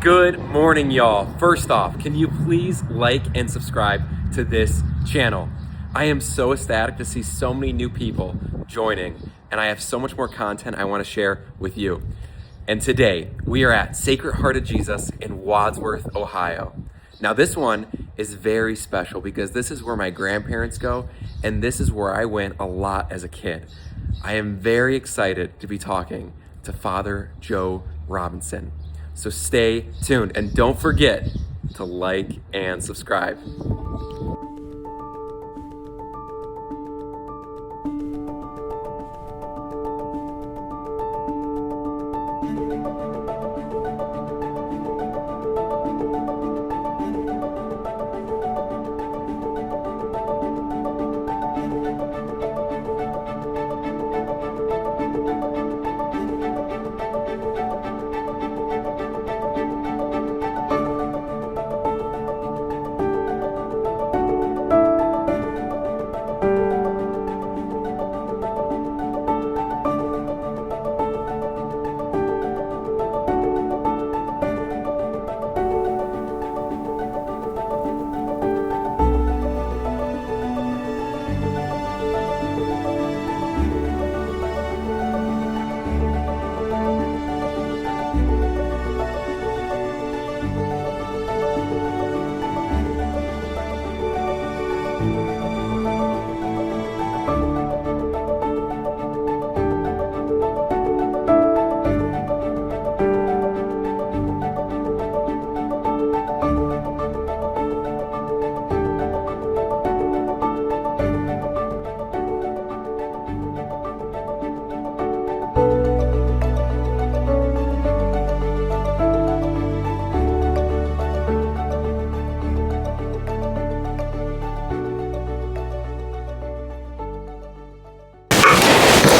Good morning, y'all. First off, can you please like and subscribe to this channel? I am so ecstatic to see so many new people joining, and I have so much more content I want to share with you. And today, we are at Sacred Heart of Jesus in Wadsworth, Ohio. Now, this one is very special because this is where my grandparents go, and this is where I went a lot as a kid. I am very excited to be talking to Father Joe Robinson. So stay tuned and don't forget to like and subscribe.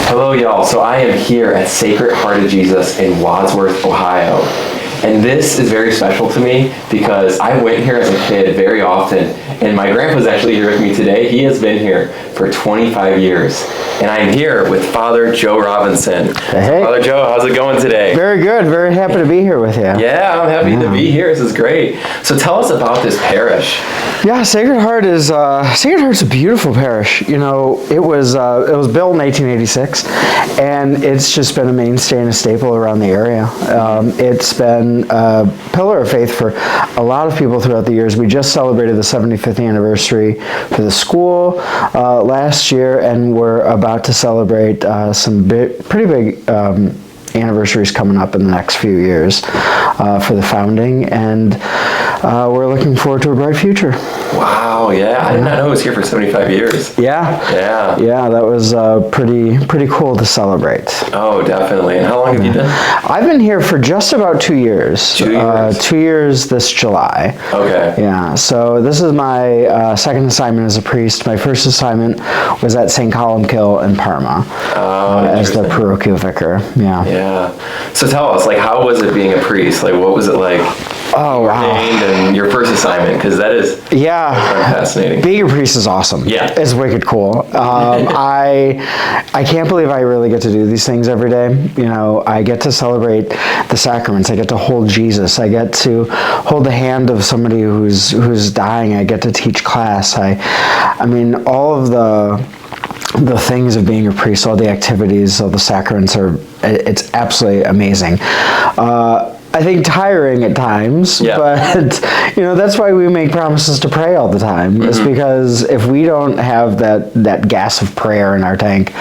Hello, y'all. So I am here at Sacred Heart of Jesus in Wadsworth, Ohio. And this is very special to me because I went here as a kid very often. And my grandpa's actually here with me today. He has been here for 25 years. And I'm here with Father Joe Robinson. Hey. Father Joe, how's it going today? Very good. Very happy to be here with you. Yeah, I'm happy to be here. This is great. So tell us about this parish. Yeah, Sacred Heart's a beautiful parish. You know, it was built in 1886, and it's just been a mainstay and a staple around the area. It's been a pillar of faith for a lot of people throughout the years. We just celebrated the 75th anniversary for the school last year, and we're about to celebrate some pretty big anniversaries coming up in the next few years for the founding, and we're looking forward to a bright future. Wow, yeah. I did not know it was here for 75 years. Yeah, that was pretty cool to celebrate. Oh, definitely. And how long have you been? I've been here for just about 2 years. 2 years? 2 years this July. Okay. Yeah, so this is my second assignment as a priest. My first assignment was at St. Columkill in Parma as the parochial vicar. Yeah. So tell us, like, how was it being a priest? Like, what was it like? Oh, wow. And your first assignment, because that is fascinating. Being a priest is awesome. Yeah. It's wicked cool. I can't believe I really get to do these things every day. You know, I get to celebrate the sacraments. I get to hold Jesus. I get to hold the hand of somebody who's dying. I get to teach class. I mean, all of the things of being a priest, all the activities, all the sacraments it's absolutely amazing. I think tiring at times, but you know, that's why we make promises to pray all the time. It's because if we don't have that gas of prayer in our tank,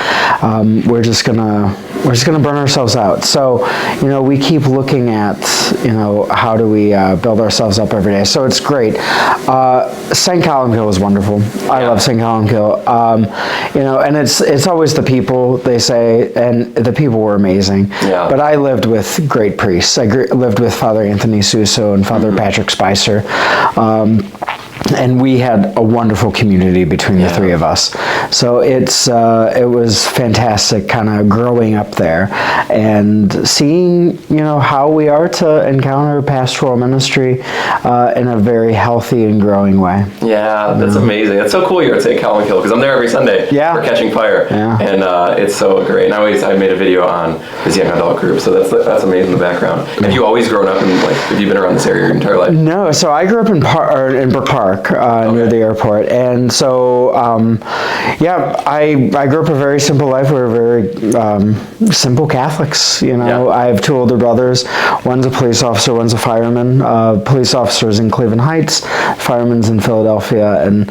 we're just gonna burn ourselves out. So, you know, we keep looking at, you know, how do we build ourselves up every day. So it's great. St. Columkill was wonderful. I love St. Columkill. You know, and it's always the people, they say, and the people were amazing. Yeah. But I lived with great priests. I lived with Father Anthony Suso and Father Patrick Spicer. and we had a wonderful community between the three of us. So it was fantastic kind of growing up there and seeing, how we are to encounter pastoral ministry in a very healthy and growing way. Yeah, that's amazing. That's so cool you're at St. Calvin Kill, because I'm there every Sunday for Catching Fire. Yeah. And it's so great. And I made a video on this young adult group, so that's amazing in the background. Have you always grown up in, have you been around this area your entire life? No, so I grew up in Brook Park, near the airport, and so I grew up a very simple life. We were very simple Catholics. I have two older brothers. One's a police officer, one's a fireman. Police officer's in Cleveland Heights, fireman's in Philadelphia. And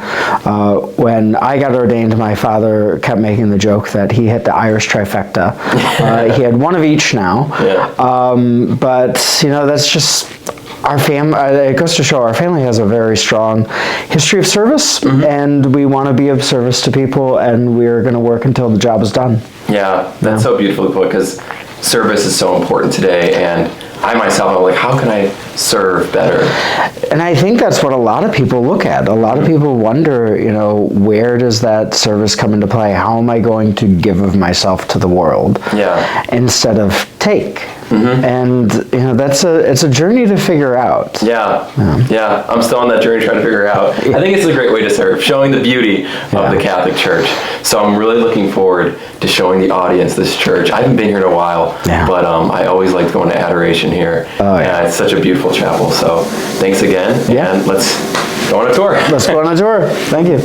when I got ordained, my father kept making the joke that he hit the Irish trifecta. He had one of each now, but that's just our family. It goes to show our family has a very strong history of service, and we want to be of service to people, and we're going to work until the job is done. Yeah, that's so beautifully put, because service is so important today, and I myself am like, how can I serve better? And I think that's what a lot of people look at. A lot of people wonder, where does that service come into play? How am I going to give of myself to the world? Instead of take. And it's a journey to figure out. I'm still on that journey trying to figure out. I think it's a great way to serve, showing the beauty of the Catholic Church. So I'm really looking forward to showing the audience this church. I haven't been here in a while, but I always liked going to adoration here. And it's such a beautiful chapel. So thanks again, and let's go on a tour. Let's go on a tour. Thank you.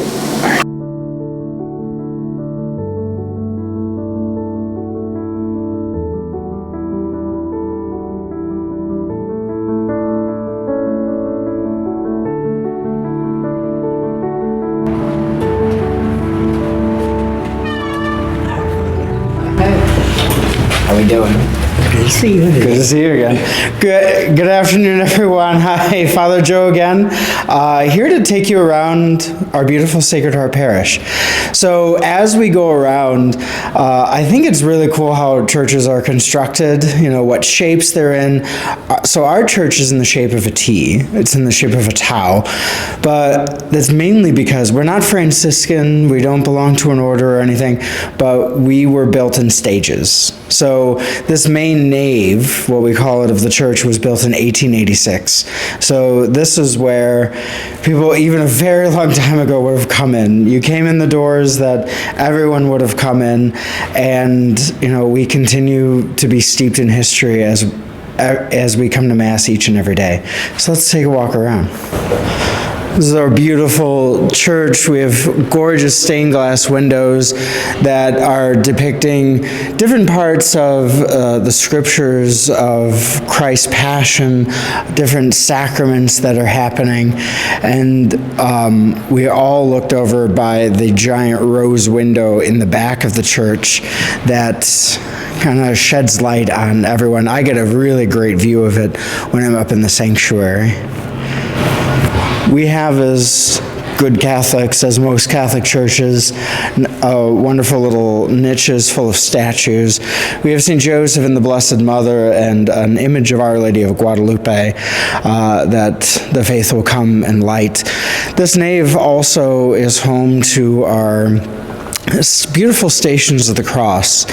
How we doing? Good to see you. Good to see you again. Good afternoon, everyone. Hi, Father Joe again. Here to take you around our beautiful Sacred Heart Parish. So as we go around, I think it's really cool how churches are constructed, what shapes they're in. So our church is in the shape of a T. It's in the shape of a tau. But that's mainly because we're not Franciscan, we don't belong to an order or anything, but we were built in stages. So this main nave, what we call it, of the church was built in 1886. So this is where people, even a very long time ago, would have come in. You came in the doors that everyone would have come in, and we continue to be steeped in history as we come to Mass each and every day. So let's take a walk around. This is our beautiful church. We have gorgeous stained glass windows that are depicting different parts of the scriptures of Christ's Passion, different sacraments that are happening. And we are all looked over by the giant rose window in the back of the church that kind of sheds light on everyone. I get a really great view of it when I'm up in the sanctuary. We have, as good Catholics, as most Catholic churches, wonderful little niches full of statues. We have St. Joseph and the Blessed Mother and an image of Our Lady of Guadalupe that the faithful come and light. This nave also is home to our beautiful Stations of the Cross,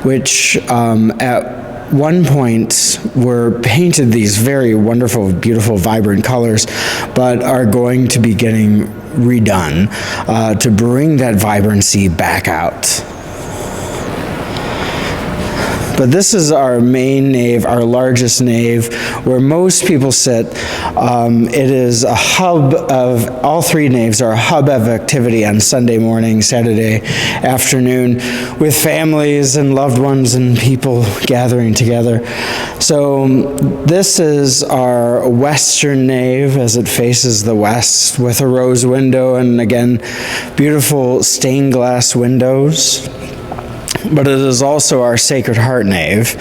which at one point were painted these very wonderful, beautiful, vibrant colors, but are going to be getting redone to bring that vibrancy back out. But this is our main nave, our largest nave, where most people sit. It is a hub of, all three naves are a hub of activity on Sunday morning, Saturday afternoon, with families and loved ones and people gathering together. So this is our western nave as it faces the west, with a rose window and, again, beautiful stained glass windows. But it is also our Sacred Heart nave,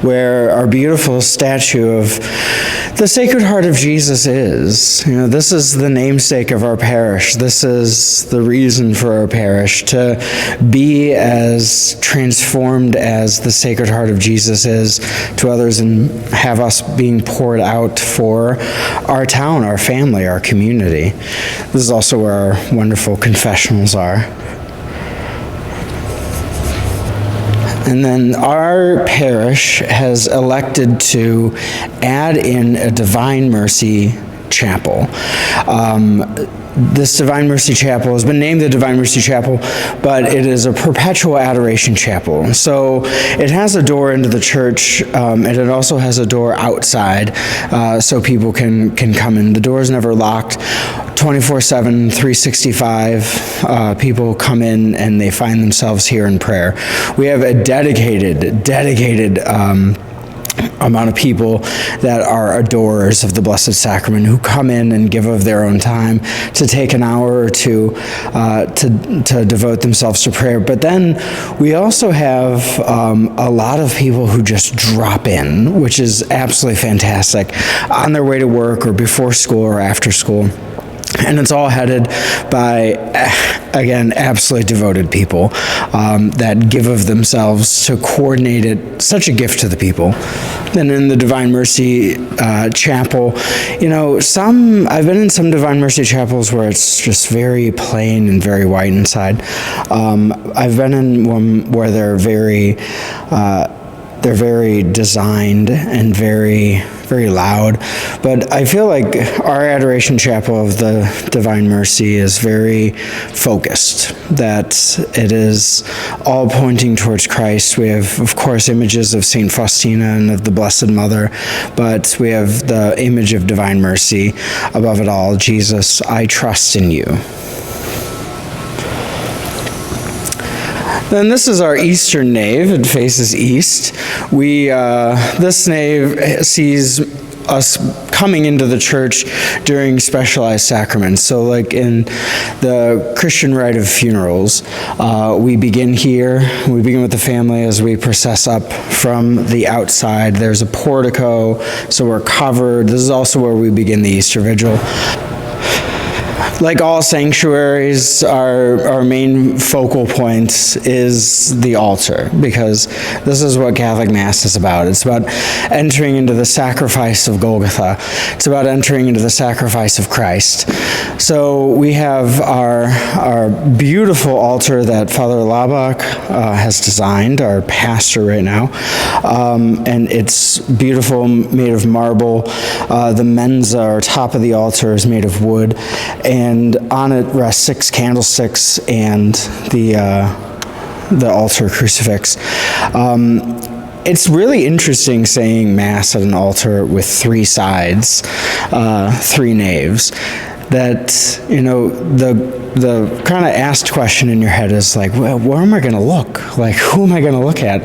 where our beautiful statue of The Sacred Heart of Jesus is. This is the namesake of our parish. This is the reason for our parish, to be as transformed as the Sacred Heart of Jesus is to others, and have us being poured out for our town, our family, our community. This is also where our wonderful confessionals are. And then our parish has elected to add in a Divine Mercy Chapel. This Divine Mercy Chapel has been named the Divine Mercy Chapel, but it is a perpetual adoration chapel. So it has a door into the church, and it also has a door outside, so people can come in. The door is never locked. 24/7, 365, people come in and they find themselves here in prayer. We have a dedicated amount of people that are adorers of the Blessed Sacrament, who come in and give of their own time to take an hour or two to devote themselves to prayer. But then we also have a lot of people who just drop in, which is absolutely fantastic, on their way to work or before school or after school. And it's all headed by, again, absolutely devoted people that give of themselves to coordinate it. Such a gift to the people. And in the Divine Mercy Chapel, I've been in some Divine Mercy chapels where it's just very plain and very white inside. I've been in one where they're very designed and very loud, but I feel like our Adoration Chapel of the Divine Mercy is very focused, that it is all pointing towards Christ. We have, of course, images of St. Faustina and of the Blessed Mother, but we have the image of Divine Mercy above it all. Jesus, I trust in you. Then this is our eastern nave. It faces east. This nave sees us coming into the church during specialized sacraments. So like in the Christian rite of funerals, we begin here. We begin with the family as we process up from the outside. There's a portico, so we're covered. This is also where we begin the Easter Vigil. Like all sanctuaries, our main focal point is the altar, because this is what Catholic Mass is about. It's about entering into the sacrifice of Golgotha. It's about entering into the sacrifice of Christ. So we have our beautiful altar that Father Labach has designed, our pastor right now, and it's beautiful, made of marble. The mensa, or top of the altar, is made of wood, and on it rest 6 candlesticks and the altar crucifix. It's really interesting saying Mass at an altar with 3 sides, 3 naves. That, the kind of asked question in your head is like, well, where am I going to look? Like, who am I going to look at?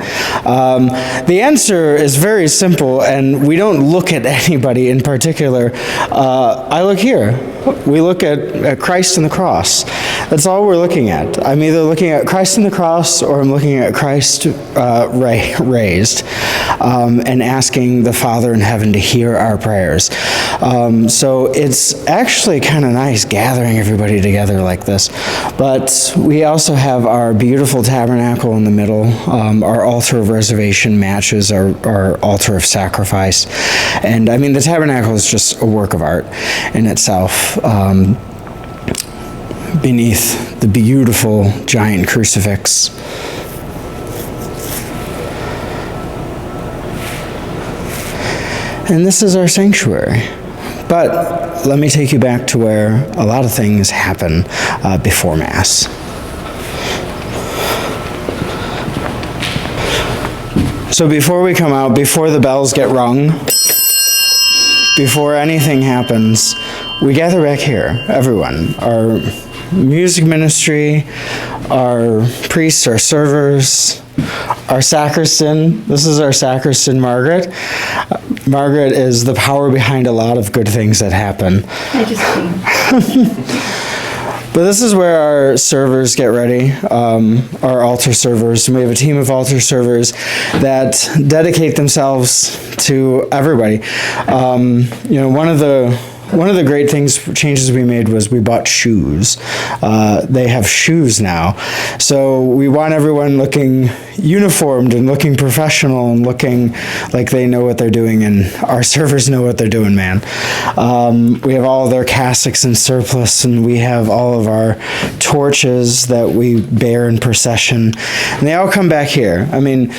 The answer is very simple, and we don't look at anybody in particular. I look here. We look at Christ and the cross. That's all we're looking at. I'm either looking at Christ and the cross, or I'm looking at Christ raised, and asking the Father in heaven to hear our prayers. So it's actually kind of nice gathering everybody together like this. But we also have our beautiful tabernacle in the middle. Our altar of reservation matches our altar of sacrifice. And I mean, the tabernacle is just a work of art in itself. Beneath the beautiful giant crucifix. And this is our sanctuary. But let me take you back to where a lot of things happen before Mass. So before we come out, before the bells get rung, before anything happens, we gather back here, everyone. Our music ministry, our priests, our servers, our sacristan. This is our sacristan, Margaret. Margaret is the power behind a lot of good things that happen. I just came. But this is where our servers get ready, our altar servers. And we have a team of altar servers that dedicate themselves to everybody. One of the great changes we made was we bought shoes. They have shoes now. So we want everyone looking uniformed and looking professional and looking like they know what they're doing, and our servers know what they're doing, man. We have all of their cassocks in surplus, and we have all of our torches that we bear in procession. And they all come back here. I mean,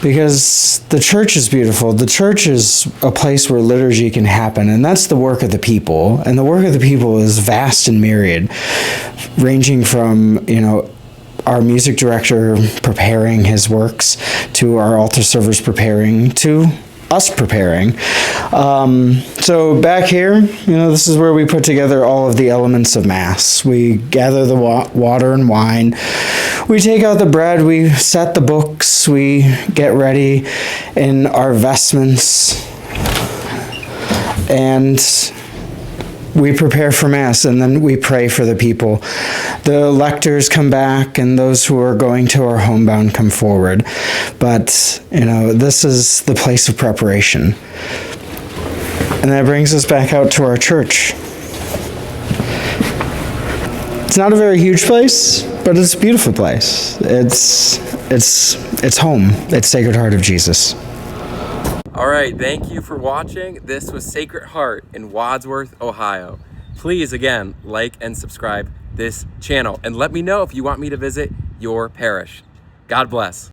because the church is beautiful. The church is a place where liturgy can happen, and that's the work of the people. And the work of the people is vast and myriad, ranging from, our music director preparing his works, to our altar servers preparing, to us preparing. So back here, this is where we put together all of the elements of Mass. We gather the water and wine. We take out the bread. We set the books. We get ready in our vestments. And we prepare for Mass, and then we pray for the people. The lectors come back, and those who are going to our homebound come forward. But, this is the place of preparation. And that brings us back out to our church. It's not a very huge place, but it's a beautiful place. It's home. It's Sacred Heart of Jesus. All right, thank you for watching. This was Sacred Heart in Wadsworth, Ohio. Please, again, like and subscribe this channel, and let me know if you want me to visit your parish. God bless.